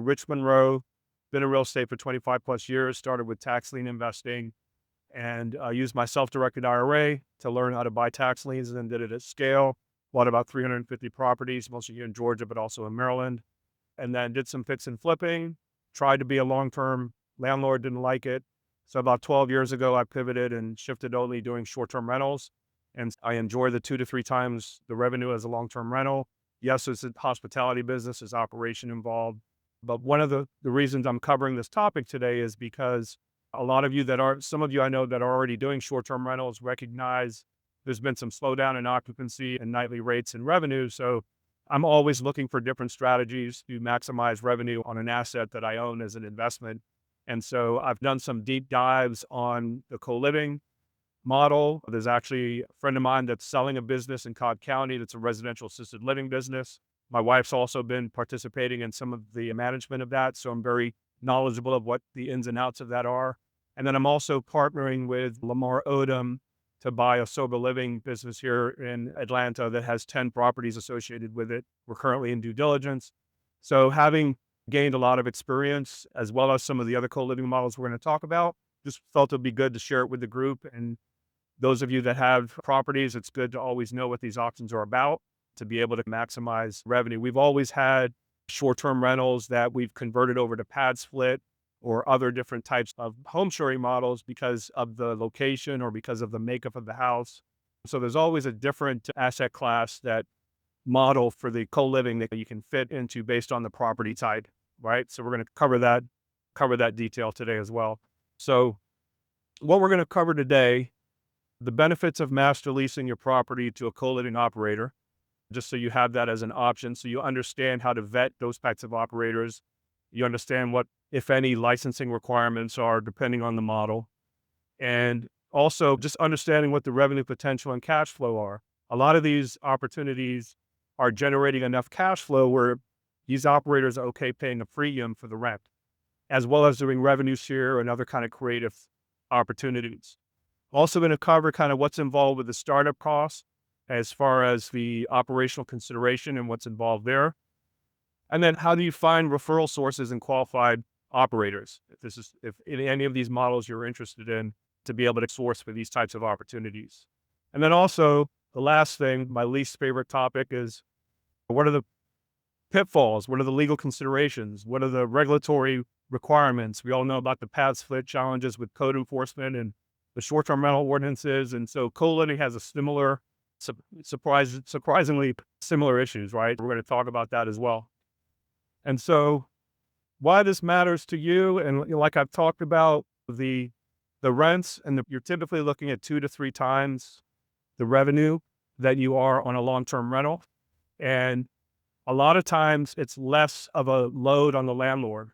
Rich Monroe, been in real estate for 25 plus years, started with tax lien investing and used my self-directed IRA to learn how to buy tax liens and then did it at scale. Bought about 350 properties, mostly here in Georgia, but also in Maryland. And then did some fix and flipping, tried to be a long-term landlord, didn't like it. So about 12 years ago, I pivoted and shifted only doing short-term rentals. And I enjoy the 2 to 3 times the revenue as a long-term rental. Yes, it's a hospitality business, there's operation involved. But one of the reasons I'm covering this topic today is because a lot of you some of you I know that are already doing short-term rentals recognize there's been some slowdown in occupancy and nightly rates and revenue. So I'm always looking for different strategies to maximize revenue on an asset that I own as an investment. And so I've done some deep dives on the co-living model. There's actually a friend of mine that's selling a business in Cobb County that's a residential assisted living business. My wife's also been participating in some of the management of that. So I'm very knowledgeable of what the ins and outs of that are. And then I'm also partnering with Lamar Odom to buy a sober living business here in Atlanta that has 10 properties associated with it. We're currently in due diligence. So having gained a lot of experience, as well as some of the other co-living models we're going to talk about, just felt it'd be good to share it with the group. And those of you that have properties, it's good to always know what these options are about to be able to maximize revenue. We've always had short-term rentals that we've converted over to pad split or other different types of home sharing models because of the location or because of the makeup of the house. So there's always a different asset class that model for the co-living that you can fit into based on the property type, right? So we're going to cover that detail today as well. So what we're going to cover today, the benefits of master leasing your property to a co-living operator, just so you have that as an option. So you understand how to vet those types of operators. You understand what, if any, licensing requirements are depending on the model. And also just understanding what the revenue potential and cash flow are. A lot of these opportunities are generating enough cash flow where these operators are okay paying a premium for the rent, as well as doing revenue share and other kind of creative opportunities. Also going to cover kind of what's involved with the startup costs as far as the operational consideration and what's involved there. And then how do you find referral sources and qualified operators? If in any of these models you're interested in, to be able to source for these types of opportunities. And then also the last thing, my least favorite topic is what are the pitfalls? What are the legal considerations? What are the regulatory requirements? We all know about the pad split challenges with code enforcement and the short-term rental ordinances. And so co-living has a similar, surprisingly similar issues, right? We're going to talk about that as well. And so why this matters to you, and like I've talked about, the rents, and you're typically looking at 2 to 3 times the revenue that you are on a long-term rental. And a lot of times it's less of a load on the landlord,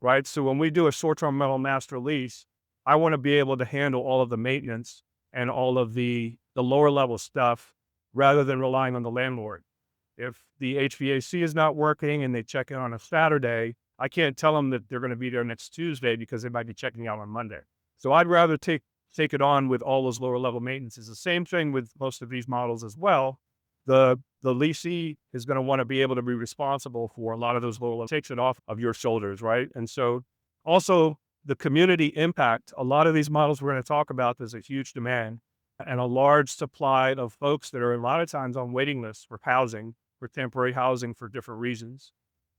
right? So when we do a short-term rental master lease, I want to be able to handle all of the maintenance and all of the lower level stuff rather than relying on the landlord. If the HVAC is not working and they check in on a Saturday, I can't tell them that they're going to be there next Tuesday because they might be checking out on Monday. So I'd rather take it on with all those lower level maintenance. It's the same thing with most of these models as well. The leasee is going to want to be able to be responsible for a lot of those lower level, takes it off of your shoulders, right? And so also the community impact, a lot of these models we're going to talk about, there's a huge demand and a large supply of folks that are a lot of times on waiting lists for housing, for temporary housing for different reasons.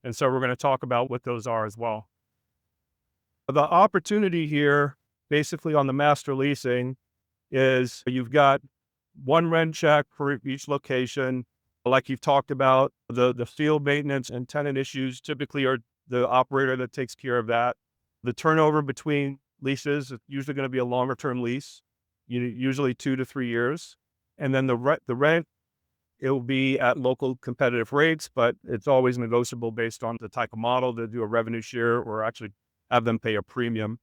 And so we're going to talk about what those are as well. The opportunity here, basically on the master leasing, is you've got one rent check for each location. Like you've talked about, the field maintenance and tenant issues typically are the operator that takes care of that. The turnover between leases is usually going to be a longer term lease, usually 2 to 3 years. And then the rent, it will be at local competitive rates, but it's always negotiable based on the type of model to do a revenue share or actually have them pay a premium.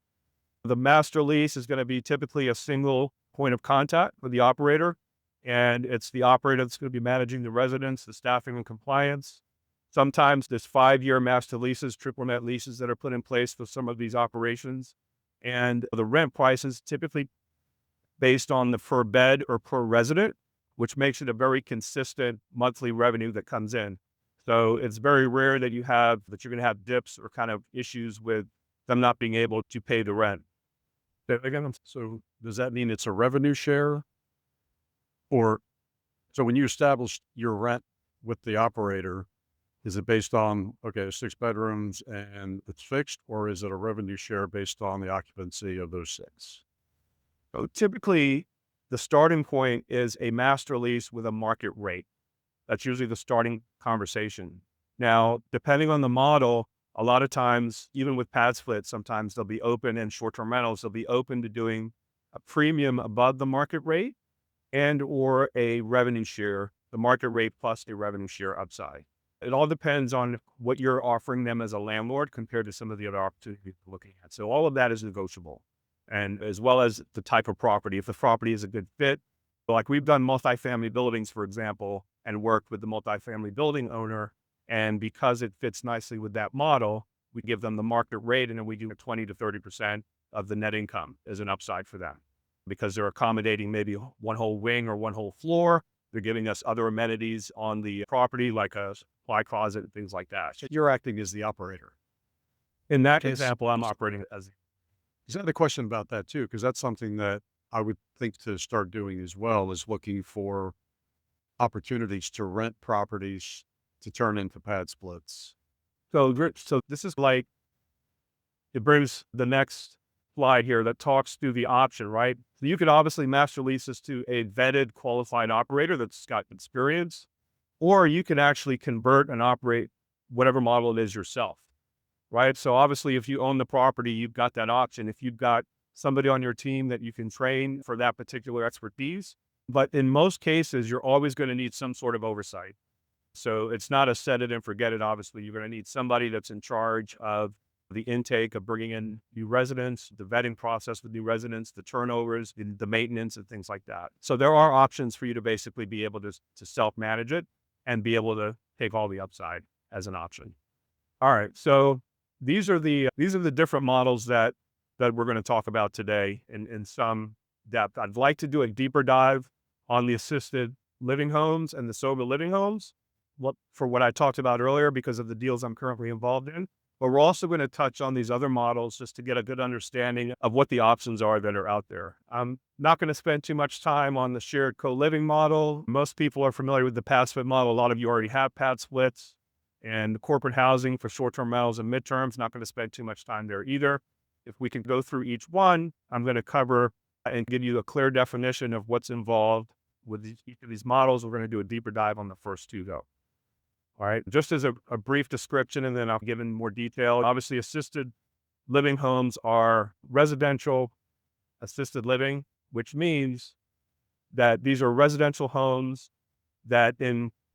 The master lease is going to be typically a single point of contact with the operator, and it's the operator that's going to be managing the residents, the staffing and compliance. Sometimes there's 5-year master leases, triple net leases that are put in place for some of these operations. And the rent price is typically based on the per bed or per resident, which makes it a very consistent monthly revenue that comes in. So it's very rare that you're going to have dips or kind of issues with them not being able to pay the rent. Again, so does that mean it's a revenue share? Or so when you establish your rent with the operator, is it based on, okay, 6 bedrooms and it's fixed, or is it a revenue share based on the occupancy of those 6? So typically, the starting point is a master lease with a market rate. That's usually the starting conversation. Now, depending on the model, a lot of times, even with pad splits, sometimes they'll be open and short-term rentals, they'll be open to doing a premium above the market rate and or a revenue share, the market rate plus a revenue share upside. It all depends on what you're offering them as a landlord compared to some of the other opportunities you're looking at. So all of that is negotiable. And as well as the type of property. If the property is a good fit, like we've done multifamily buildings, for example, and worked with the multifamily building owner. And because it fits nicely with that model, we give them the market rate and then we do 20 to 30% of the net income as an upside for them because they're accommodating maybe one whole wing or one whole floor. They're giving us other amenities on the property, like a supply closet and things like that. So you're acting as the operator. In that Case, example, I'm operating as I had a question about that too, because that's something that I would think to start doing as well, is looking for opportunities to rent properties to turn into pad splits. so this is like it brings the next slide here that talks through the option, right? So you could obviously master lease this to a vetted, qualified operator that's got experience, or you can actually convert and operate whatever model it is yourself, right? So obviously, if you own the property, you've got that option. If you've got somebody on your team that you can train for that particular expertise, but in most cases, you're always going to need some sort of oversight. So it's not a set it and forget it. Obviously, you're going to need somebody that's in charge of the intake of bringing in new residents, the vetting process with new residents, the turnovers, the maintenance and things like that. So there are options for you to basically be able to self-manage it and be able to take all the upside as an option. All right. So these are the different models that we're going to talk about today in some depth. I'd like to do a deeper dive on the assisted living homes and the sober living homes for what I talked about earlier because of the deals I'm currently involved in. But we're also going to touch on these other models just to get a good understanding of what the options are that are out there. I'm not going to spend too much time on the shared co-living model. Most people are familiar with the pad split model. A lot of you already have pad splits and corporate housing for short-term rentals and midterms. Not going to spend too much time there either. If we can go through each one, I'm going to cover and give you a clear definition of what's involved with each of these models. We're going to do a deeper dive on the first two though. All right. Just as a brief description, and then I'll give in more detail. Obviously, assisted living homes are residential assisted living, which means that these are residential homes that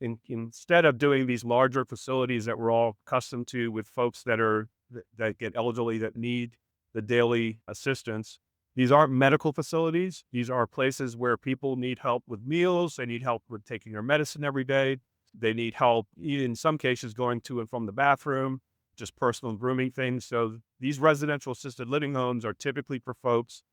instead of doing these larger facilities that we're all accustomed to with folks that get elderly that need the daily assistance, these aren't medical facilities. These are places where people need help with meals. They need help with taking their medicine every day. They need help, in some cases, going to and from the bathroom, just personal grooming things. So these residential assisted living homes are typically for folks.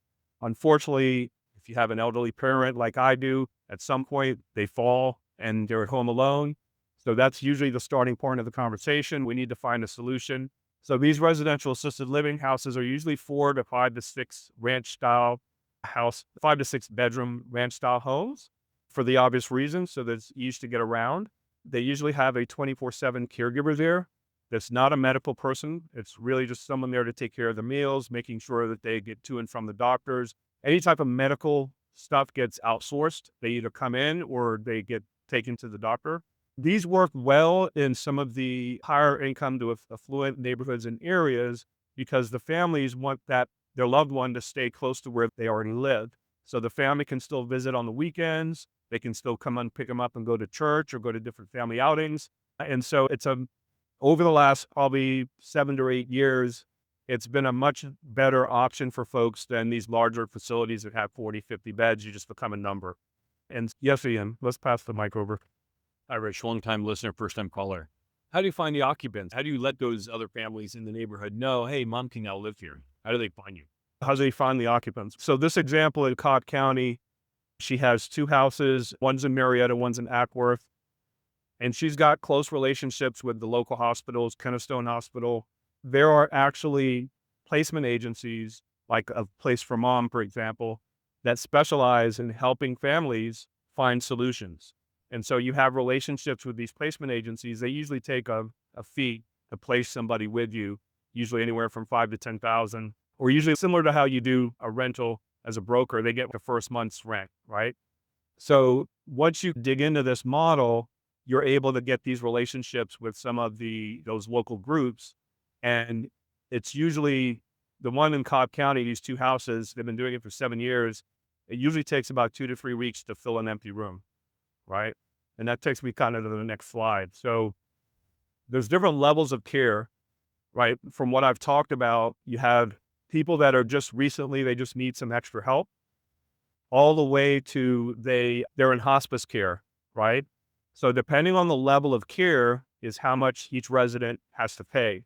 Unfortunately, if you have an elderly parent like I do, at some point they fall and they're at home alone. So that's usually the starting point of the conversation. We need to find a solution. So these residential assisted living houses are usually 4 to 5 to 6 ranch style house, 5 to 6 bedroom ranch style homes for the obvious reason. So that's easy to get around. They usually have a 24/7 caregiver there that's not a medical person. It's really just someone there to take care of the meals, making sure that they get to and from the doctors. Any type of medical stuff gets outsourced. They either come in or they get taken to the doctor. These work well in some of the higher income to affluent neighborhoods and areas because the families want their loved one to stay close to where they already live. So the family can still visit on the weekends. They can still come and pick them up and go to church or go to different family outings. And so over the last probably 7 to 8 years, it's been a much better option for folks than these larger facilities that have 40, 50 beds. You just become a number. And yes, Ian, let's pass the mic over. Hi, Rich, long-time listener, first-time caller. How do you find the occupants? How do you let those other families in the neighborhood know, hey, mom can now live here? How do they find you? How do they find the occupants? So this example in Cobb County, she has 2 houses. One's in Marietta, one's in Ackworth. And she's got close relationships with the local hospitals, Kennestone Hospital. There are actually placement agencies, like a Place for Mom, for example, that specialize in helping families find solutions. And so you have relationships with these placement agencies. They usually take a fee to place somebody with you, usually anywhere from 5 to 10,000, or usually similar to how you do a rental as a broker, they get the first month's rent, right? So once you dig into this model, you're able to get these relationships with some of those local groups. And it's usually the one in Cobb County, these two houses, they've been doing it for 7 years. It usually takes about 2 to 3 weeks to fill an empty room, right? And that takes me kind of to the next slide. So there's different levels of care, right? From what I've talked about, you have people that are just recently, they just need some extra help, all the way to they're in hospice care, right? So depending on the level of care is how much each resident has to pay.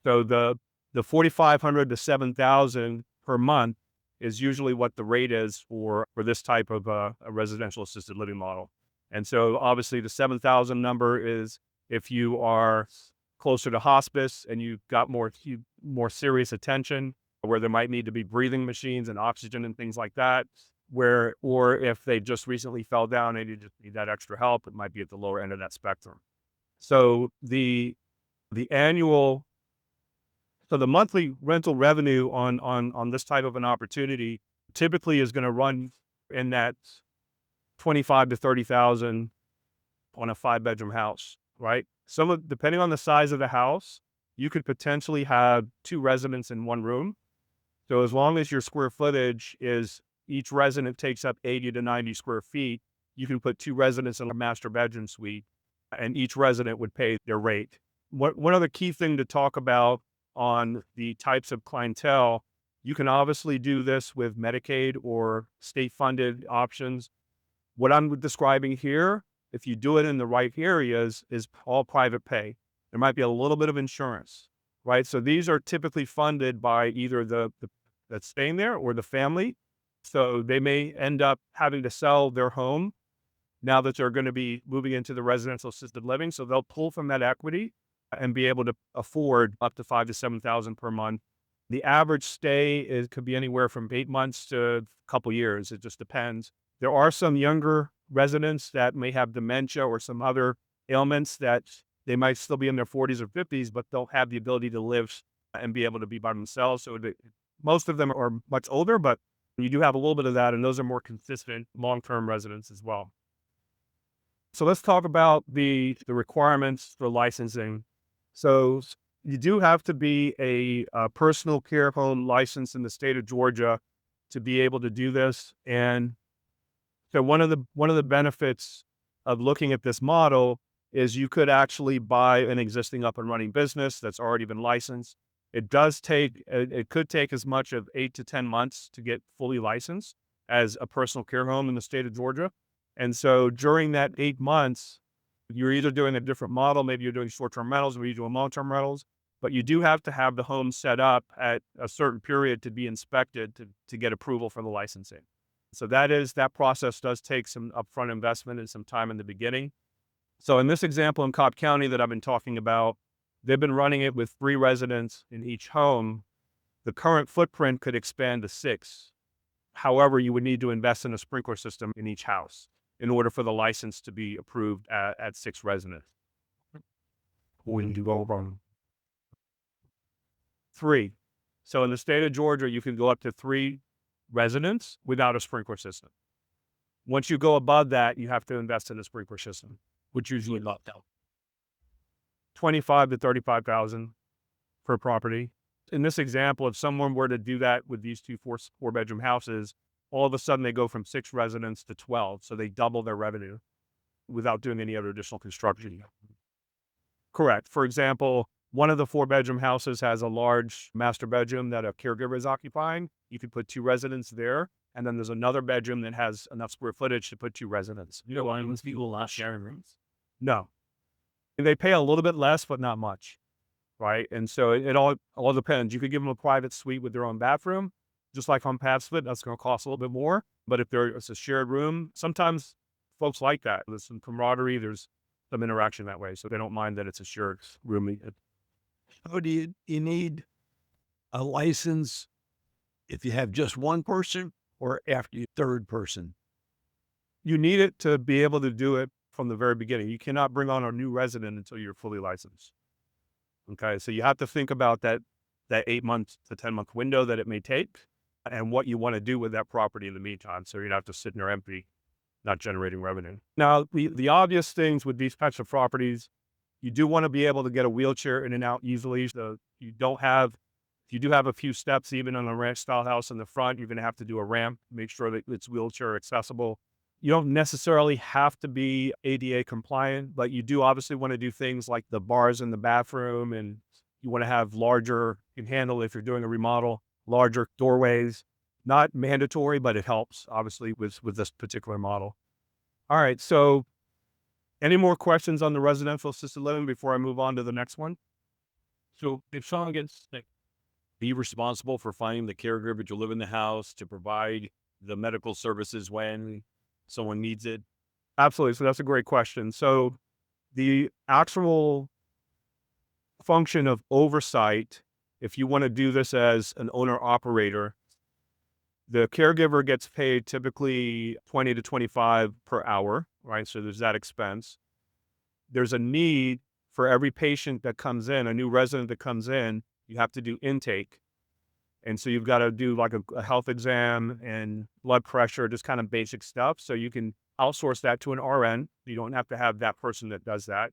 So the 4,500 to 7,000 per month is usually what the rate is for this type of a residential assisted living model. And so obviously the 7,000 number is if you are closer to hospice and you've got more serious attention, where there might need to be breathing machines and oxygen and things like that, or if they just recently fell down and you just need that extra help, it might be at the lower end of that spectrum. So the annual, so the monthly rental revenue on this type of an opportunity typically is going to run in that 25 to 30,000 on a 5-bedroom house, right? Depending on the size of the house, you could potentially have 2 residents in one room. So as long as your square footage is each resident takes up 80 to 90 square feet, you can put 2 residents in a master bedroom suite, and each resident would pay their rate. One other key thing to talk about on the types of clientele, you can obviously do this with Medicaid or state-funded options. What I'm describing here, if you do it in the right areas, is all private pay. There might be a little bit of insurance, right? So these are typically funded by either the that's staying there or the family. So they may end up having to sell their home now that they're going to be moving into the residential assisted living. So they'll pull from that equity and be able to afford up to 5 to 7,000 per month. The average stay could be anywhere from 8 months to a couple years. It just depends. There are some younger residents that may have dementia or some other ailments that they might still be in their 40s or 50s, but they'll have the ability to live and be able to be by themselves. So most of them are much older, but you do have a little bit of that, and those are more consistent long-term residents as well. So let's talk about the requirements for licensing. So you do have to be a personal care home licensed in the state of Georgia to be able to do this. And so one of the benefits of looking at this model is you could actually buy an existing up and running business that's already been licensed. It could take as much of 8 to 10 months to get fully licensed as a personal care home in the state of Georgia. And so during that 8 months, you're either doing a different model, maybe you're doing short-term rentals, or you're doing long-term rentals, but you do have to have the home set up at a certain period to be inspected to get approval for the licensing. So that process does take some upfront investment and some time in the beginning. So in this example in Cobb County that I've been talking about, they've been running it with 3 residents in each home. The current footprint could expand to 6. However, you would need to invest in a sprinkler system in each house in order for the license to be approved at 6 residents. When you go from 3. So in the state of Georgia, you can go up to 3 residents without a sprinkler system. Once you go above that, you have to invest in a sprinkler system, which usually not 25 to 35,000 per property. In this example, if someone were to do that with these 2 4-bedroom houses, all of a sudden they go from 6 residents to 12. So they double their revenue without doing any other additional construction. Correct. For example, one of the 4-bedroom houses has a large master bedroom that a caregiver is occupying. You could put 2 residents there. And then there's another bedroom that has enough square footage to put 2 residents. You know why most people not sharing rooms? No. They pay a little bit less, but not much. Right. And so it all depends. You could give them a private suite with their own bathroom, just like on PadSplit. That's going to cost a little bit more. But if it's a shared room, sometimes folks like that. There's some camaraderie. There's some interaction that way. So they don't mind that it's a shared room. So do you need a license if you have just one person or after your third person? You need it to be able to do it from the very beginning. You cannot bring on a new resident until you're fully licensed. Okay. So you have to think about that 8 months to 10-month window that it may take and what you want to do with that property in the meantime. So you'd have to sit in there empty, not generating revenue. Now, the obvious things with these types of properties, you do want to be able to get a wheelchair in and out easily. So you don't have, if you do have a few steps, even on a ranch style house in the front, you're going to have to do a ramp, make sure that it's wheelchair accessible. You don't necessarily have to be ADA compliant, but you do obviously want to do things like the bars in the bathroom, and you want to have larger, you can handle if you're doing a remodel, larger doorways. Not mandatory, but it helps obviously with this particular model. All right. So any more questions on the residential assisted living before I move on to the next one? So if someone gets sick, be responsible for finding the caregiver to live in the house, to provide the medical services when someone needs it. Absolutely. So that's a great question. So the actual function of oversight, if you want to do this as an owner operator, the caregiver gets paid typically 20 to 25 per hour, right? So there's that expense. There's a need for every patient that comes in, a new resident that comes in, you have to do intake. And so you've got to do like a health exam and blood pressure, just kind of basic stuff. So you can outsource that to an RN. You don't have to have that person that does that.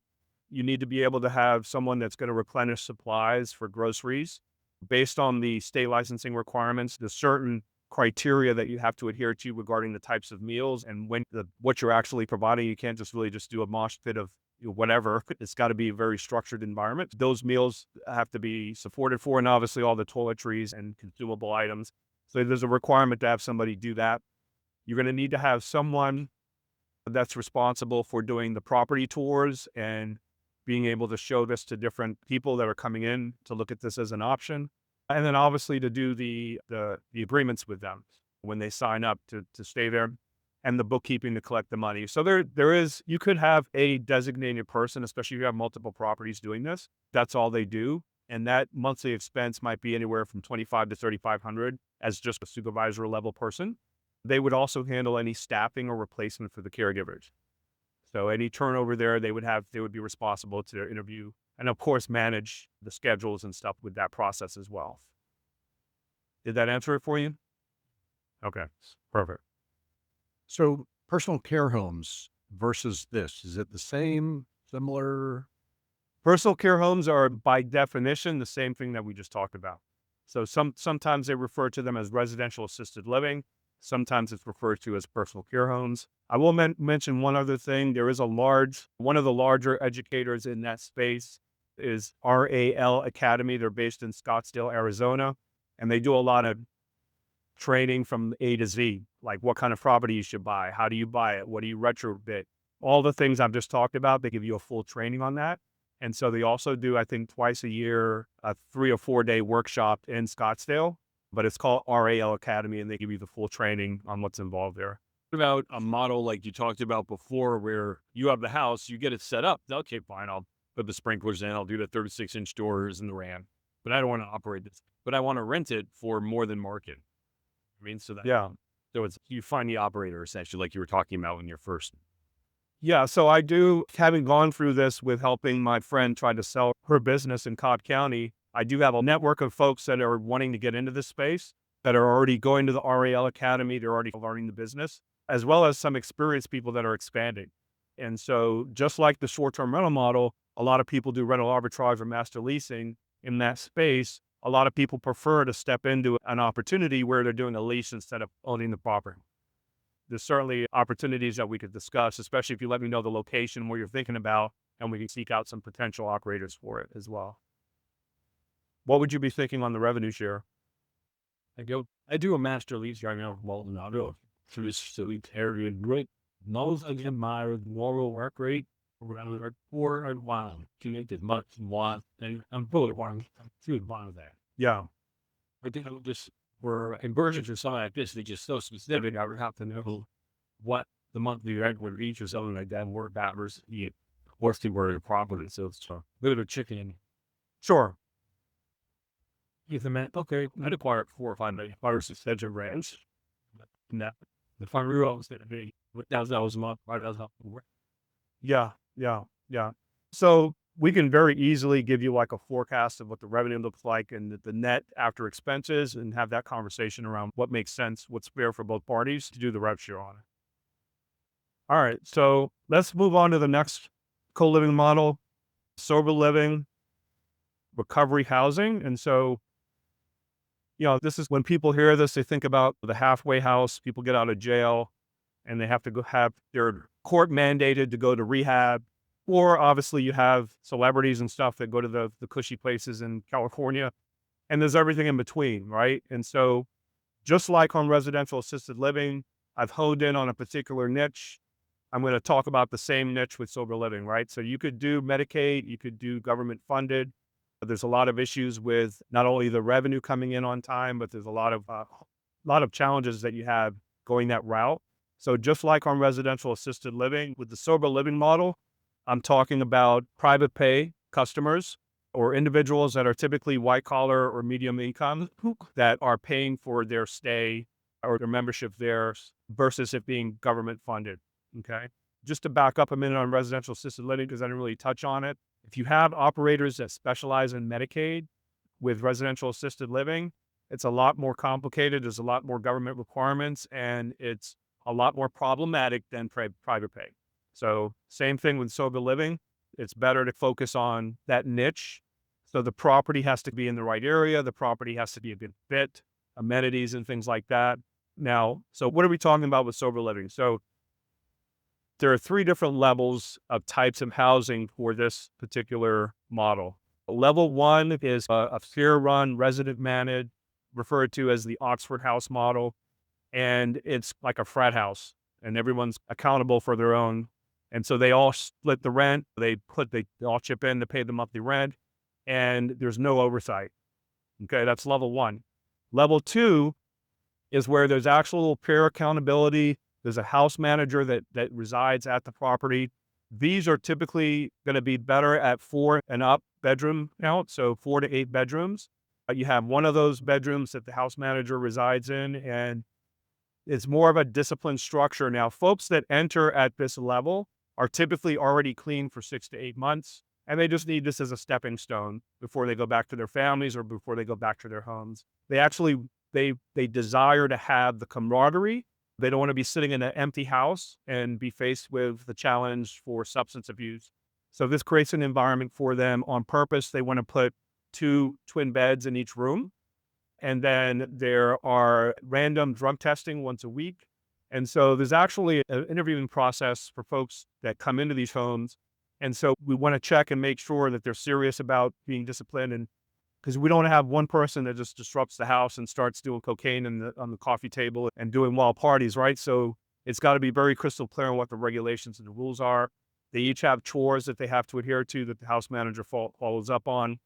You need to be able to have someone that's going to replenish supplies for groceries based on the state licensing requirements. There's certain criteria that you have to adhere to regarding the types of meals and what you're actually providing. You can't just really just do a mosh pit of whatever. It's got to be a very structured environment. Those meals have to be supported for, and obviously all the toiletries and consumable items. So there's a requirement to have somebody do that. You're going to need to have someone that's responsible for doing the property tours and being able to show this to different people that are coming in to look at this as an option. And then obviously to do the agreements with them when they sign up to stay there, and the bookkeeping to collect the money. So there is, you could have a designated person, especially if you have multiple properties doing this. That's all they do. And that monthly expense might be anywhere from 25 to 3,500 as just a supervisor level person. They would also handle any staffing or replacement for the caregivers. So any turnover there, they would be responsible to interview and of course manage the schedules and stuff with that process as well. Did that answer it for you? Okay, perfect. So personal care homes versus this, is it the same, similar? Personal care homes are by definition the same thing that we just talked about. So sometimes they refer to them as residential assisted living. Sometimes it's referred to as personal care homes. I will mention one other thing. There is one of the larger educators in that space is RAL Academy. They're based in Scottsdale, Arizona, and they do a lot of training from A to Z, like what kind of property you should buy, how do you buy it, what do you retrofit, all the things I've just talked about. They give you a full training on that. And so they also do, I think, twice a year, a 3 or 4 day workshop in Scottsdale, but it's called RAL Academy, and they give you the full training on what's involved there. What about a model like you talked about before where you have the house, you get it set up. Okay, fine. I'll put the sprinklers in. I'll do the 36-inch doors and the RAM, but I don't want to operate this, but I want to rent it for more than market. I mean, so it's, you find the operator essentially, like you were talking about when you're first. Yeah, so I do, having gone through this with helping my friend try to sell her business in Cobb County, I do have a network of folks that are wanting to get into this space that are already going to the RAL Academy. They're already learning the business, as well as some experienced people that are expanding. And so just like the short-term rental model, a lot of people do rental arbitrage or master leasing in that space. A lot of people prefer to step into an opportunity where they're doing a lease instead of owning the property. There's certainly opportunities that we could discuss, especially if you let me know the location where you're thinking about, and we can seek out some potential operators for it as well. What would you be thinking on the revenue share? I do a master lease right now. Well, not through this silly area rate. Knows again my normal work rate around like 4 and 1 to make as much as one. And I'm fully one. I'm too one of that. Yeah. I think I'm just for inversions or something like this, they just so specific. I would have to know what the monthly rent would reach or something like that, and work backwards. What's the word property? So it's a bit of a chicken. Sure. If the man, okay, I'd acquire 4 or 5 million dollars of Sedgwick Ranch. No, the farm rural was going to be $1,000 a month, $5,000 a month. Yeah, yeah, yeah. So we can very easily give you like a forecast of what the revenue looks like and the net after expenses and have that conversation around what makes sense, what's fair for both parties to do the rev share on it. All right, so let's move on to the next co-living model, sober living, recovery housing. And so, this is when people hear this, they think about the halfway house, people get out of jail and they have to go have their court mandated to go to rehab. Or obviously you have celebrities and stuff that go to the cushy places in California, and there's everything in between, right? And so just like on residential assisted living, I've honed in on a particular niche. I'm going to talk about the same niche with sober living, right? So you could do Medicaid, you could do government funded. There's a lot of issues with not only the revenue coming in on time, but there's a lot of challenges that you have going that route. So just like on residential assisted living, with the sober living model, I'm talking about private pay customers or individuals that are typically white collar or medium income that are paying for their stay or their membership there versus it being government funded. Okay. Just to back up a minute on residential assisted living, because I didn't really touch on it. If you have operators that specialize in Medicaid with residential assisted living, it's a lot more complicated. There's a lot more government requirements, and it's a lot more problematic than private pay. So same thing with sober living. It's better to focus on that niche. So the property has to be in the right area. The property has to be a good fit, amenities and things like that. Now, so what are we talking about with sober living? So there are 3 different levels of types of housing for this particular model. Level 1 is a peer-run, resident-managed, referred to as the Oxford House model. And it's like a frat house, and everyone's accountable for their own. And so they all split the rent. They all chip in to pay the monthly rent, and there's no oversight. Okay, that's level 1. Level 2 is where there's actual peer accountability. There's a house manager that resides at the property. These are typically going to be better at 4 and up bedroom count, so 4 to 8 bedrooms. You have one of those bedrooms that the house manager resides in, and it's more of a disciplined structure. Now, folks that enter at this level are typically already clean for 6 to 8 months, and they just need this as a stepping stone before they go back to their families or before they go back to their homes. They actually, they desire to have the camaraderie. They don't want to be sitting in an empty house and be faced with the challenge for substance abuse. So this creates an environment for them on purpose. They want to put 2 twin beds in each room. And then there are random drug testing once a week. And so there's actually an interviewing process for folks that come into these homes. And so we want to check and make sure that they're serious about being disciplined, and because we don't have one person that just disrupts the house and starts doing cocaine on the coffee table and doing wild parties, right? So it's got to be very crystal clear on what the regulations and the rules are. They each have chores that they have to adhere to that the house manager follows up on.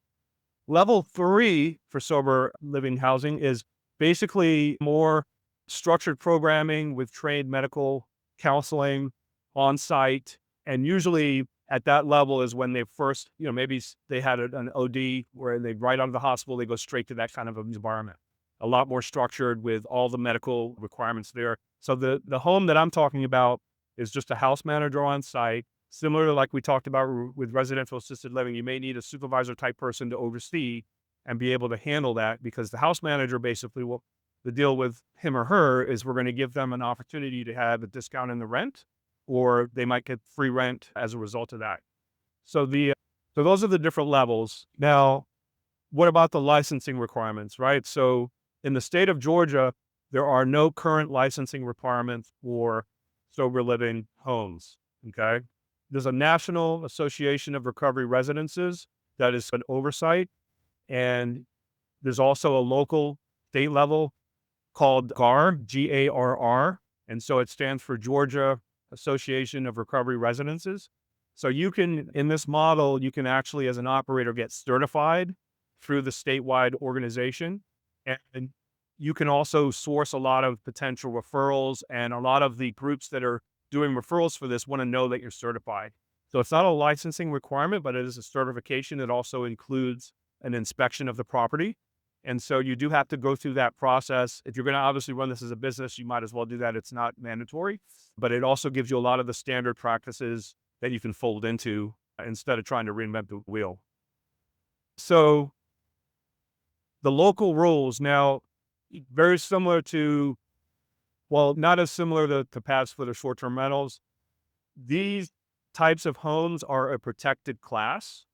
Level 3 for sober living housing is basically more structured programming with trained medical counseling on site. And usually at that level is when they first, maybe they had an OD where they right out of the hospital, they go straight to that kind of environment. A lot more structured with all the medical requirements there. So the home that I'm talking about is just a house manager on site. Similar to like we talked about with residential assisted living, you may need a supervisor type person to oversee and be able to handle that, because the house manager basically the deal with him or her is we're going to give them an opportunity to have a discount in the rent, or they might get free rent as a result of that. So so those are the different levels. Now, what about the licensing requirements, right? So in the state of Georgia, there are no current licensing requirements for sober living homes. Okay. There's a National Association of Recovery Residences that is an oversight. And there's also a local state level called GARR, G-A-R-R. And so it stands for Georgia Association of Recovery Residences. So in this model, you can actually, as an operator, get certified through the statewide organization. And you can also source a lot of potential referrals, and a lot of the groups that are doing referrals for this want to know that you're certified. So it's not a licensing requirement, but it is a certification. It also includes an inspection of the property. And so you do have to go through that process. If you're going to obviously run this as a business, you might as well do that. It's not mandatory, but it also gives you a lot of the standard practices that you can fold into instead of trying to reinvent the wheel. So the local rules now, very similar to, well, not as similar to paths for the short-term rentals. These types of homes are a protected class.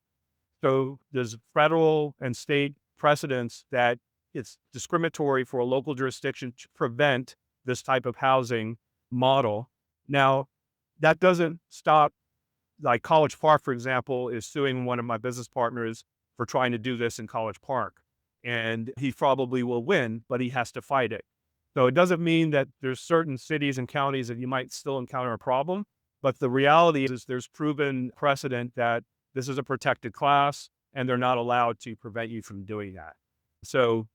So there's federal and state precedents that it's discriminatory for a local jurisdiction to prevent this type of housing model. Now, that doesn't stop, like College Park, for example, is suing one of my business partners for trying to do this in College Park. And he probably will win, but he has to fight it. So it doesn't mean that there's certain cities and counties that you might still encounter a problem. But the reality is there's proven precedent that this is a protected class and they're not allowed to prevent you from doing that. So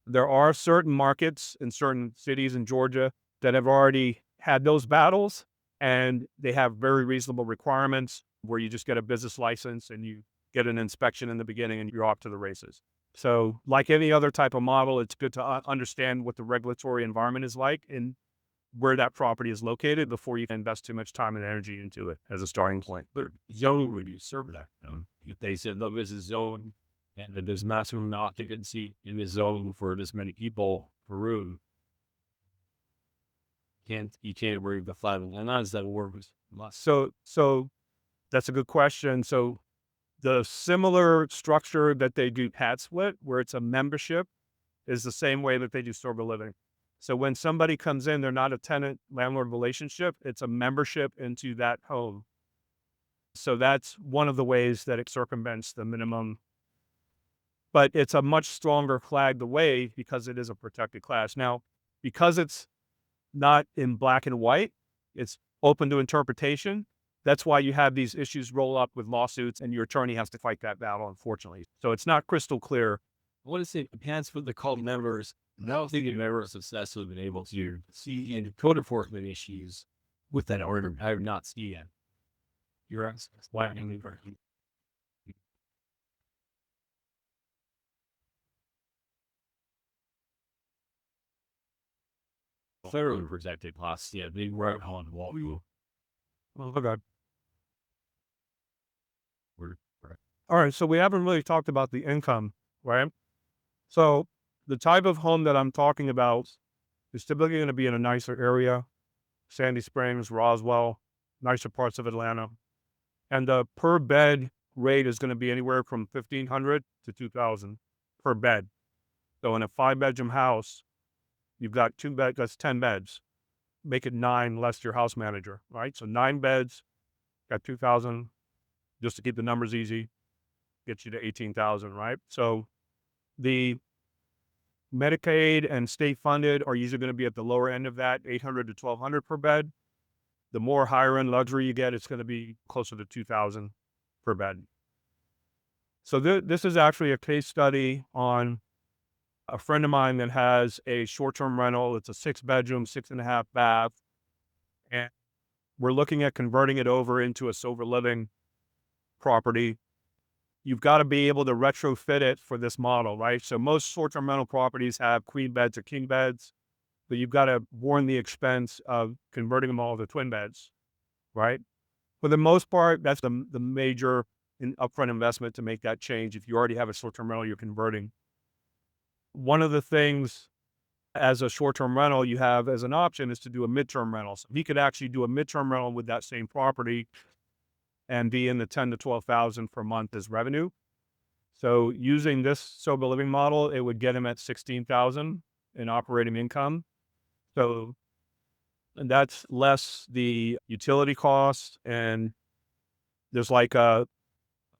there are certain markets in certain cities in Georgia that have already had those battles, and they have very reasonable requirements where you just get a business license and you get an inspection in the beginning and you're off to the races. So like any other type of model, it's good to understand what the regulatory environment is like and where that property is located before you invest too much time and energy into it as a starting point. But zone would you serve that? If they said, look, this is zone and that there's maximum occupancy in this zone for this many people per room, you can't worry about flat. And that's that works. So that's a good question. So the similar structure that they do pad split, where it's a membership, is the same way that they do sober living. So when somebody comes in, they're not a tenant-landlord relationship. It's a membership into that home. So that's one of the ways that it circumvents the minimum. But it's a much stronger flag away because it is a protected class. Now, because it's not in black and white, it's open to interpretation. That's why you have these issues roll up with lawsuits and your attorney has to fight that battle, unfortunately. So it's not crystal clear. I want to say pants for the called members. I don't think the members have successfully been able to see any code enforcement issues with that order. I have not seen it. You're asking why I'm clearly protected class. Yeah, they were on the wall. Well, okay. We're All right. So we haven't really talked about the income, right? So the type of home that I'm talking about is typically going to be in a nicer area, Sandy Springs, Roswell, nicer parts of Atlanta. And the per bed rate is going to be anywhere from $1,500 to $2,000 per bed. So in a 5-bedroom house, you've got 2 beds, that's 10 beds. Make it 9 less your house manager, right? So 9 beds, got 2,000, just to keep the numbers easy, gets you to 18,000, right? So the Medicaid and state funded are usually going to be at the lower end of that, 800 to 1,200 per bed. The more higher end luxury you get, it's going to be closer to 2,000 per bed. So this is actually a case study on a friend of mine that has a short-term rental. It's a 6-bedroom, 6.5 bath, and we're looking at converting it over into a sober living property. You've got to be able to retrofit it for this model, right? So most short-term rental properties have queen beds or king beds, but you've got to warn the expense of converting them all to twin beds, right? For the most part, that's the major upfront investment to make that change. If you already have a short-term rental, you're converting. One of the things as a short-term rental you have as an option is to do a midterm rental. So he could actually do a midterm rental with that same property and be in the 10 to 12,000 per month as revenue. So using this sober living model, it would get him at 16,000 in operating income. So, and that's less the utility cost, and there's like an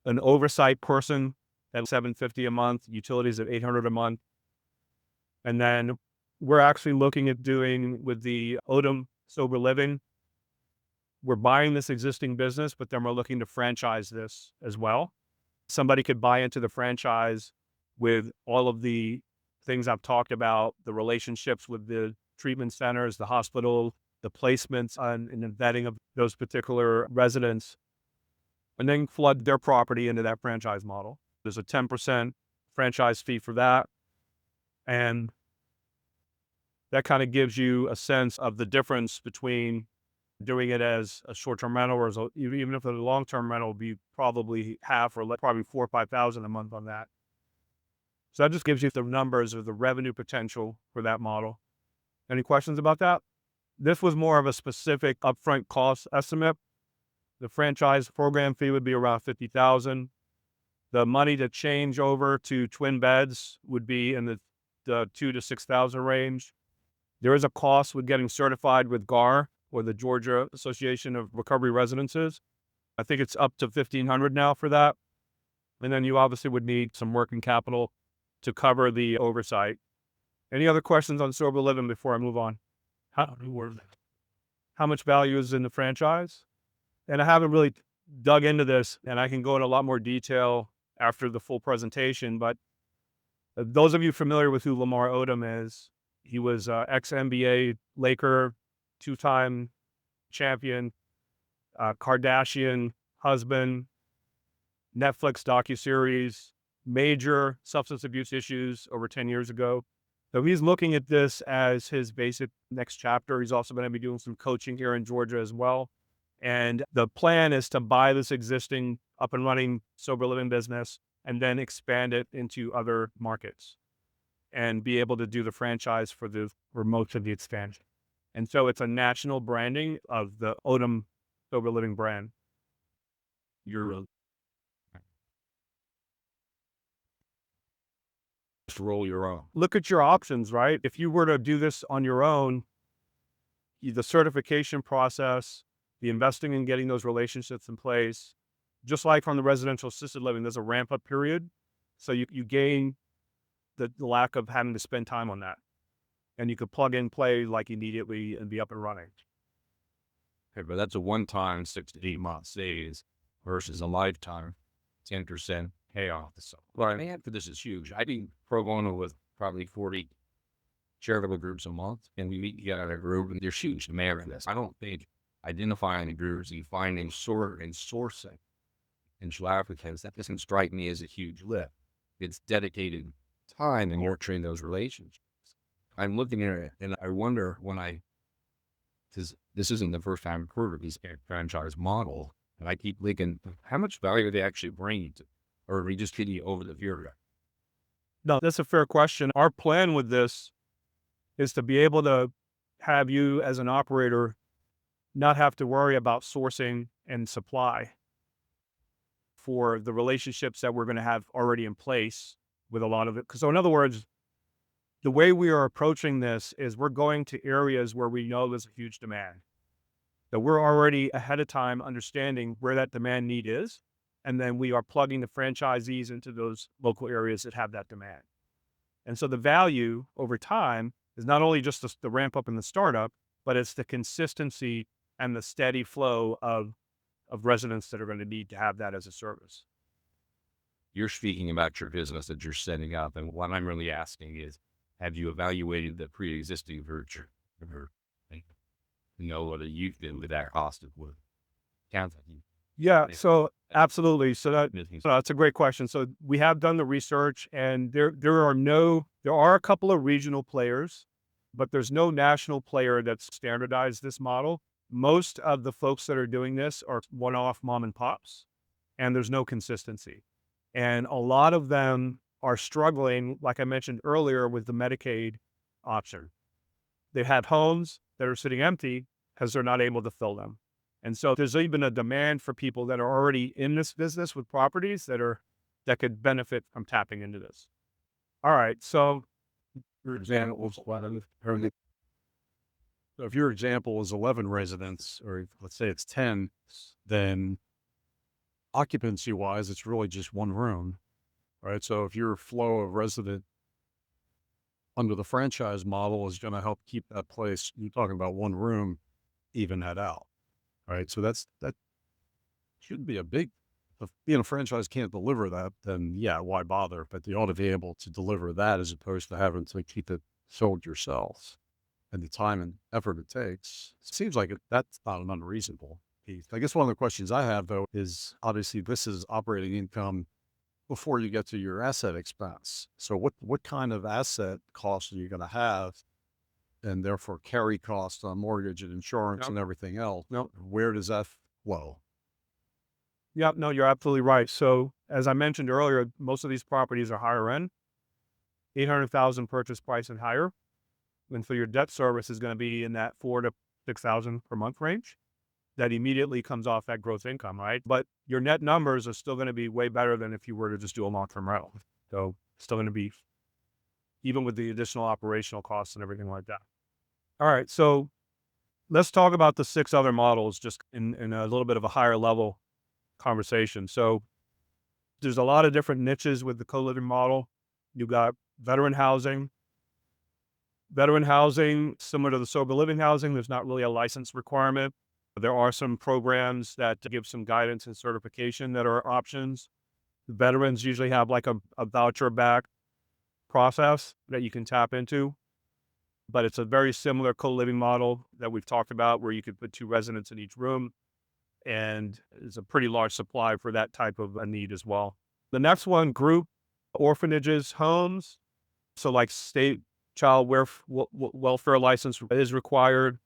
oversight person at $750 a month, utilities at $800 a month. And then we're actually looking at doing with the Odom Sober Living. We're buying this existing business, but then we're looking to franchise this as well. Somebody could buy into the franchise with all of the things I've talked about, the relationships with the treatment centers, the hospital, the placements and the vetting of those particular residents. and then flood their property into that franchise model. There's a 10% franchise fee for that. And that kind of gives you a sense of the difference between doing it as a short-term rental or even if it's a long-term rental, will be probably half or probably 4 or 5,000 a month on that. So that just gives you the numbers of the revenue potential for that model. Any questions about that? This was more of a specific upfront cost estimate. The franchise program fee would be around 50,000. The money to change over to twin beds would be in the 2,000 to 6,000 range. There is a cost with getting certified with GAR, or the Georgia Association of Recovery Residences. I think it's up to 1,500 now for that. And then you obviously would need some working capital to cover the oversight. Any other questions on sober living before I move on? How much value is in the franchise? And I haven't really dug into this, and I can go in a lot more detail after the full presentation, but those of you familiar with who Lamar Odom is, he was ex-NBA Laker, two-time champion, Kardashian husband, Netflix docuseries, major substance abuse issues over 10 years ago. So he's looking at this as his basic next chapter. He's also going to be doing some coaching here in Georgia as well. And the plan is to buy this existing up and running sober living business and then expand it into other markets and be able to do the franchise for most of the expansion. And so it's a national branding of the Odom sober living brand. Just roll your own. Look at your options, right? If you were to do this on your own, the certification process, the investing in getting those relationships in place, just like from the residential assisted living, there's a ramp up period. So you gain the lack of having to spend time on that. And you could plug in, play like immediately and be up and running. Okay, but that's a one-time 6 to 8 month stays versus a lifetime 10% payoff. So, well, man, for this is huge. I do pro bono with probably 40 charitable groups a month, and we meet together in a group, and there's huge demand for this. I don't think identifying the groups and finding sourcing and applicants, that doesn't strike me as a huge lift. It's dedicated time and nurturing those relationships. I'm looking at it, and I wonder because this isn't the first time I've heard of these franchise model, and I keep thinking, how much value are they actually bringing to, or are we just hitting you over the fear? No, that's a fair question. Our plan with this is to be able to have you as an operator not have to worry about sourcing and supply for the relationships that we're going to have already in place with a lot of it. So in other words, the way we are approaching this is we're going to areas where we know there's a huge demand. That we're already ahead of time understanding where that demand need is. And then we are plugging the franchisees into those local areas that have that demand. And so the value over time is not only just the ramp up in the startup, but it's the consistency and the steady flow of residents that are going to need to have that as a service. You're speaking about your business that you're setting up. And what I'm really asking is, have you evaluated the pre-existing virtue? You know what you've been with that cost of wood? Yeah, so absolutely. So that's a great question. So we have done the research, and there are a couple of regional players, but there's no national player that's standardized this model. Most of the folks that are doing this are one-off mom and pops, and there's no consistency. And a lot of them are struggling, like I mentioned earlier, with the Medicaid option. They have homes that are sitting empty because they're not able to fill them. And so there's even a demand for people that are already in this business with properties that could benefit from tapping into this. All right. So Your example is so if your example is 11 residents, or let's say it's 10, then occupancy wise, it's really just one room, right? So if your flow of resident under the franchise model is going to help keep that place, you're talking about one room, even that out, right? So that shouldn't be a big, if being a franchise can't deliver that, then yeah, why bother? But you ought to be able to deliver that as opposed to having to keep it sold yourselves. And the time and effort it takes, it seems like that's not unreasonable. piece. I guess one of the questions I have, though, is obviously this is operating income before you get to your asset expense. So what kind of asset costs are you going to have, and therefore carry costs on mortgage and insurance Yep. and everything else? Yep. Where does that flow? Yep. No, you're absolutely right. So as I mentioned earlier, most of these properties are higher end, 800,000 purchase price and higher. And so your debt service is going to be in that 4 to 6,000 per month range. That immediately comes off that gross income, right? But your net numbers are still going to be way better than if you were to just do a long-term rental. So still going to be, even with the additional operational costs and everything like that. All right, so let's talk about the 6 other models just in a little bit of a higher level conversation. So there's a lot of different niches with the co-living model. You got veteran housing. Veteran housing, similar to the sober living housing, there's not really a license requirement. There are some programs that give some guidance and certification that are options. Veterans usually have like a voucher back process that you can tap into, but it's a very similar co-living model that we've talked about where you could put 2 residents in each room, and it's a pretty large supply for that type of a need as well. The next one, group orphanages, homes. So like state child welfare license is required.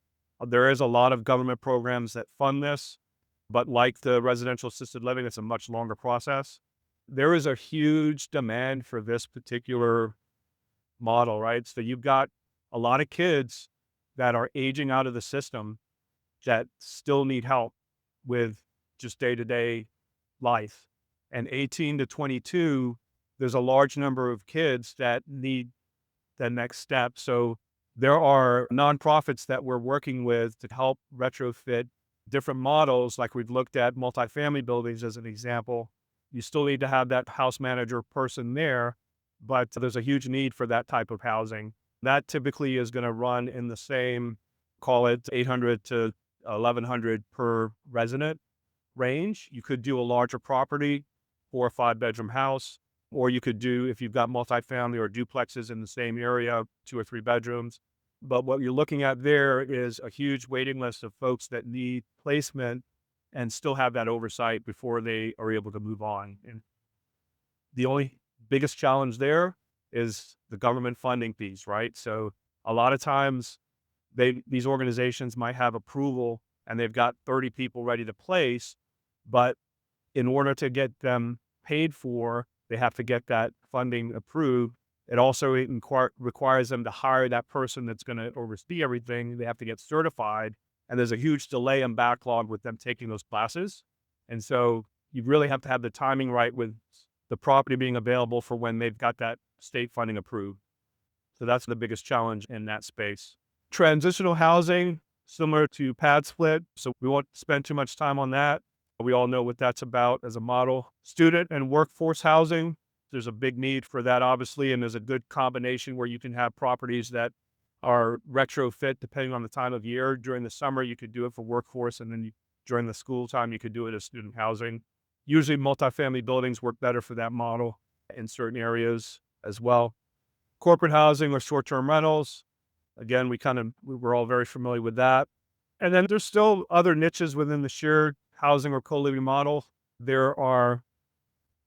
There is a lot of government programs that fund this, but like the residential assisted living, it's a much longer process. There is a huge demand for this particular model, right? So you've got a lot of kids that are aging out of the system that still need help with just day-to-day life. And 18 to 22, there's a large number of kids that need the next step. So there are nonprofits that we're working with to help retrofit different models. Like we've looked at multifamily buildings as an example. You still need to have that house manager person there, but there's a huge need for that type of housing. That typically is going to run in the same, call it 800 to 1,100 per resident range. You could do a larger property, 4 or 5 bedroom house, or you could do, if you've got multifamily or duplexes in the same area, 2 or 3 bedrooms. But what you're looking at there is a huge waiting list of folks that need placement and still have that oversight before they are able to move on. And the only biggest challenge there is the government funding piece, right? So a lot of times these organizations might have approval and they've got 30 people ready to place, but in order to get them paid for, they have to get that funding approved. It also requires them to hire that person that's going to oversee everything. They have to get certified, and there's a huge delay and backlog with them taking those classes. And so you really have to have the timing right with the property being available for when they've got that state funding approved. So that's the biggest challenge in that space. Transitional housing, similar to pad split. So we won't spend too much time on that. We all know what that's about as a model. Student and workforce housing, there's a big need for that, obviously, and there's a good combination where you can have properties that are retrofit depending on the time of year. During the summer, you could do it for workforce, and then during the school time, you could do it as student housing. Usually, multifamily buildings work better for that model in certain areas as well. Corporate housing or short-term rentals. Again, we're all very familiar with that. And then there's still other niches within the shared housing or co-living model. There are,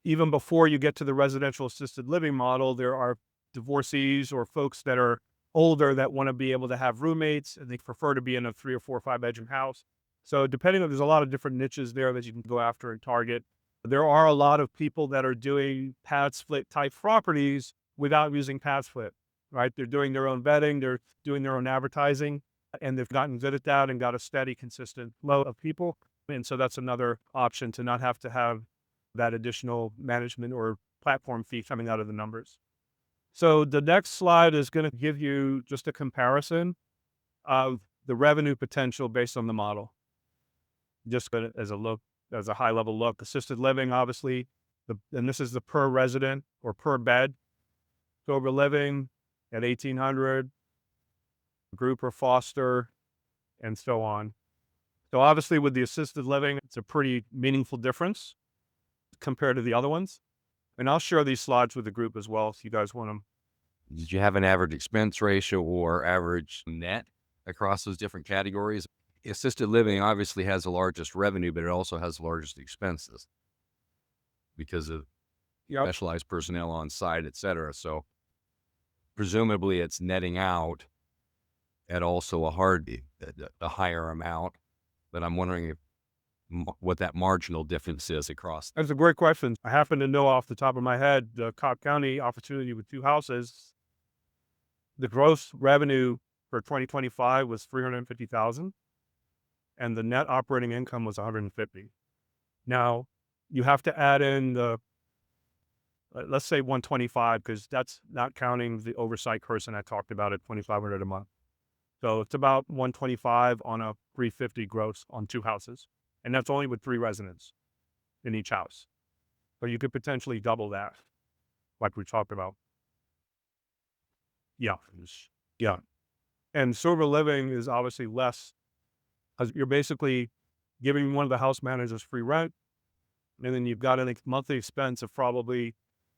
even before you get to the residential assisted living model, there are divorcees or folks that are older that want to be able to have roommates, and they prefer to be in a 3 or 4 or 5 bedroom house. So there's a lot of different niches there that you can go after and target. There are a lot of people that are doing pad split type properties without using pad split, right? They're doing their own vetting, they're doing their own advertising, and they've gotten good at that and got a steady, consistent flow of people. And so that's another option to not have to have that additional management or platform fee coming out of the numbers. So the next slide is going to give you just a comparison of the revenue potential based on the model. Just as a high level look. Assisted living, obviously, and this is the per resident or per bed. Sober living at 1,800, group or foster, and so on. So obviously with the assisted living, it's a pretty meaningful difference compared to the other ones. And I'll share these slides with the group as well if you guys want them. Did you have an average expense ratio or average net across those different categories? assisted living obviously has the largest revenue, but it also has the largest expenses because of Yep. specialized personnel on site, et cetera. So presumably it's netting out at also a higher amount, but I'm wondering if what that marginal difference is across. That's a great question. I happen to know off the top of my head the Cobb County opportunity with 2 houses. The gross revenue for 2025 was 350,000, and the net operating income was 150. Now, you have to add in the let's say 125 because that's not counting the oversight person I talked about at 2,500 a month. So it's about 125 on a 350 gross on 2 houses, and that's only with 3 residents in each house. So you could potentially double that, like we talked about. Yeah. Yeah. And sober living is obviously less, because you're basically giving one of the house managers free rent, and then you've got a monthly expense of probably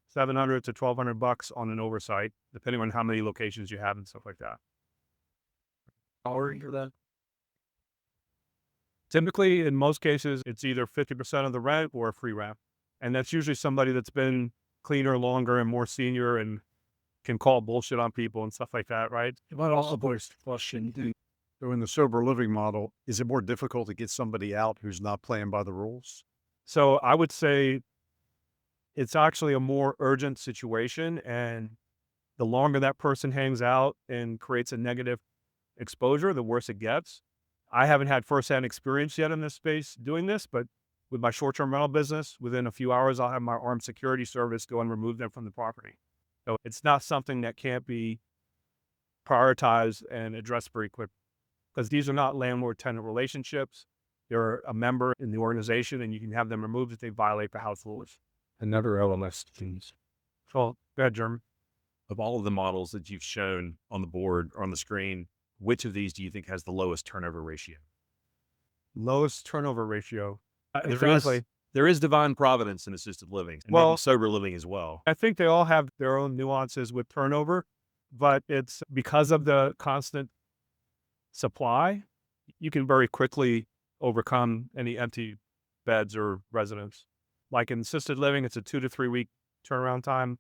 700 to 1,200 bucks on an oversight, depending on how many locations you have and stuff like that. Salary for that? Typically, in most cases, it's either 50% of the rent or a free rent. And that's usually somebody that's been cleaner longer and more senior and can call bullshit on people and stuff like that, right? But also, question. So in the sober living model, is it more difficult to get somebody out who's not playing by the rules? So I would say it's actually a more urgent situation. And the longer that person hangs out and creates a negative exposure, the worse it gets. I haven't had firsthand experience yet in this space doing this, but with my short-term rental business, within a few hours, I'll have my armed security service go and remove them from the property. So it's not something that can't be prioritized and addressed very quick, because these are not landlord-tenant relationships. They're a member in the organization, and you can have them removed if they violate the house rules. Another LMS things. So, go ahead, Jeremy. Of all of the models that you've shown on the board or on the screen, which of these do you think has the lowest turnover ratio? Lowest turnover ratio. Exactly. There is divine providence in assisted living, and Well, sober living as well. I think they all have their own nuances with turnover, but it's because of the constant supply, you can very quickly overcome any empty beds or residents. Like in assisted living, it's a 2 to 3 week turnaround time.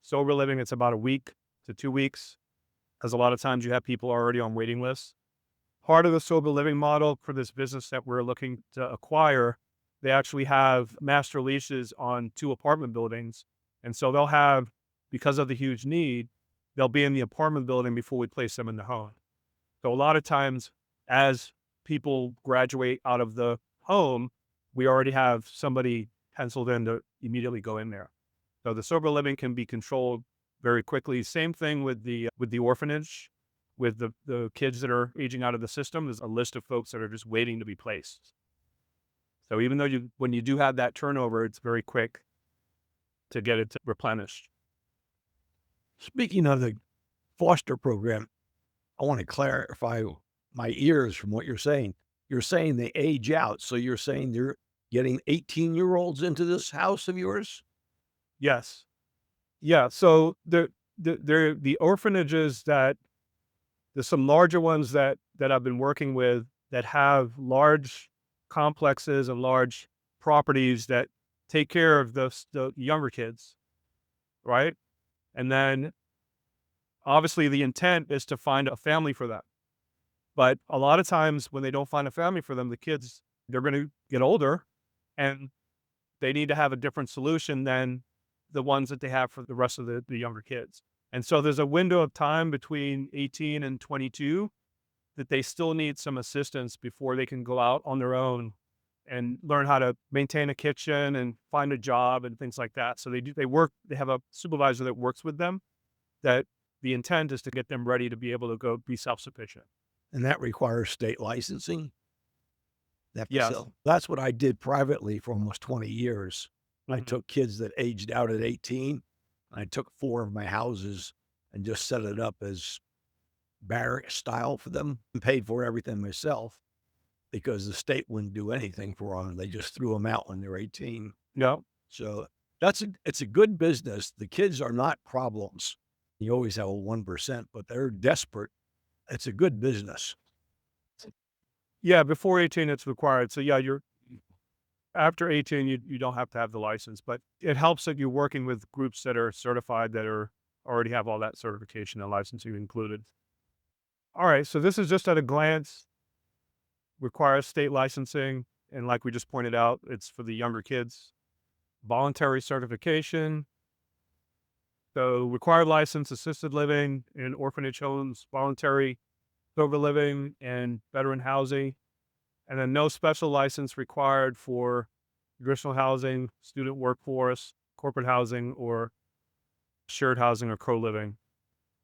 Sober living, it's about a week to 2 weeks, because a lot of times you have people already on waiting lists. Part of the sober living model for this business that we're looking to acquire, they actually have master leases on 2 apartment buildings. And so they'll have, because of the huge need, they'll be in the apartment building before we place them in the home. So a lot of times, as people graduate out of the home, we already have somebody penciled in to immediately go in there. So the sober living can be controlled very quickly. Same thing with the orphanage, with the kids that are aging out of the system. There's a list of folks that are just waiting to be placed. So even though when you do have that turnover, it's very quick to get it replenished. Speaking of the foster program, I want to clarify my ears from what you're saying. You're saying they age out. So you're saying you're getting 18-year-olds into this house of yours? Yes. Yeah. So the orphanages that there's some larger ones that I've been working with that have large complexes and large properties that take care of the younger kids, right? And then obviously the intent is to find a family for them. But a lot of times when they don't find a family for them, the kids, they're going to get older and they need to have a different solution than the ones that they have for the rest of the younger kids. And so there's a window of time between 18 and 22 that they still need some assistance before they can go out on their own and learn how to maintain a kitchen and find a job and things like that. So they have a supervisor that works with them, that the intent is to get them ready to be able to go be self-sufficient. And that requires state licensing? Yes. That's what I did privately for almost 20 years. I Mhm. took kids that aged out at 18. I took 4 of my houses and just set it up as barrack style for them and paid for everything myself because the state wouldn't do anything for them. They just threw them out when they were 18. Yeah. So it's a good business. The kids are not problems. You always have a 1%, but they're desperate. It's a good business. Yeah, before 18, it's required. So yeah, you're after 18, you don't have to have the license, but it helps that you're working with groups that are certified that are already have all that certification and licensing included. All right, so this is just at a glance. Requires state licensing, and like we just pointed out, it's for the younger kids. Voluntary certification. So required license, assisted living in orphanage homes, voluntary sober living and veteran housing, and then no special license required for traditional housing, student workforce, corporate housing, or shared housing or co-living.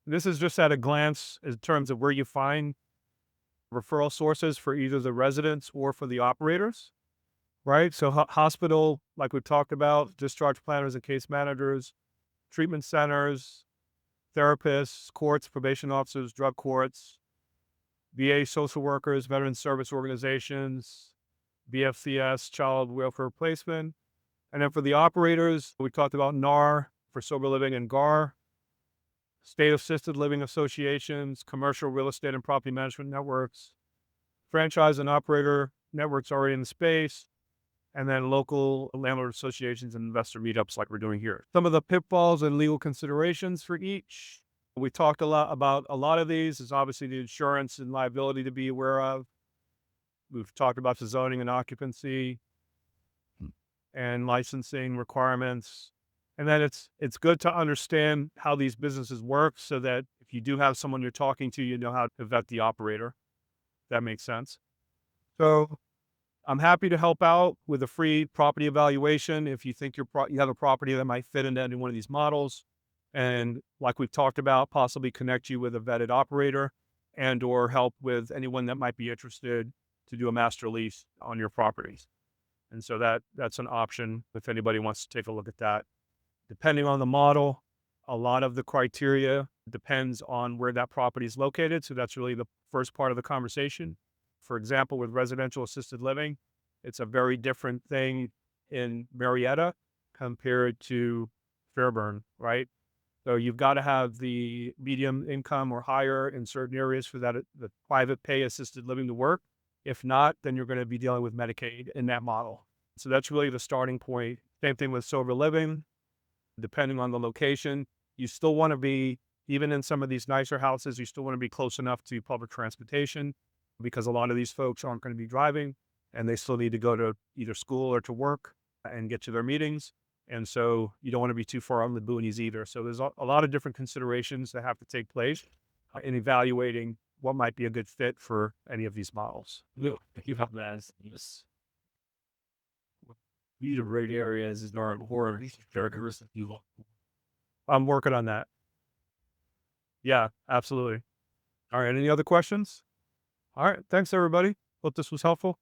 This is just at a glance in terms of where you find referral sources for either the residents or for the operators, right? So hospital, like we talked about, discharge planners and case managers, treatment centers, therapists, courts, probation officers, drug courts, VA social workers, veteran service organizations, BFCS, child welfare placement. And then for the operators, we talked about NAR for sober living and GAR, state assisted living associations, commercial real estate and property management networks, franchise and operator networks already in the space, and then local landlord associations and investor meetups like we're doing here. Some of the pitfalls and legal considerations for each. We talked a lot about a lot of these is obviously the insurance and liability to be aware of. We've talked about the zoning and occupancy and licensing requirements. And then it's good to understand how these businesses work so that if you do have someone you're talking to, you know how to vet the operator. That makes sense. So I'm happy to help out with a free property evaluation if you think you have a property that might fit into any one of these models. And like we've talked about, possibly connect you with a vetted operator and or help with anyone that might be interested to do a master lease on your properties. And so that's an option if anybody wants to take a look at that. Depending on the model, a lot of the criteria depends on where that property is located. So that's really the first part of the conversation. For example, with residential assisted living, it's a very different thing in Marietta compared to Fairburn, right? So you've got to have the medium income or higher in certain areas for that the private pay assisted living to work. If not, then you're going to be dealing with Medicaid in that model. So that's really the starting point. Same thing with sober living. Depending on the location, you still want to be, even in some of these nicer houses, you still want to be close enough to public transportation because a lot of these folks aren't going to be driving and they still need to go to either school or to work and get to their meetings. And so you don't want to be too far on the boonies either. So there's a lot of different considerations that have to take place in evaluating what might be a good fit for any of these models. You have that. Yes. These are great areas. Is our horror characteristics you look. I'm working on that. Yeah, absolutely. All right. Any other questions? All right. Thanks, everybody. Hope this was helpful.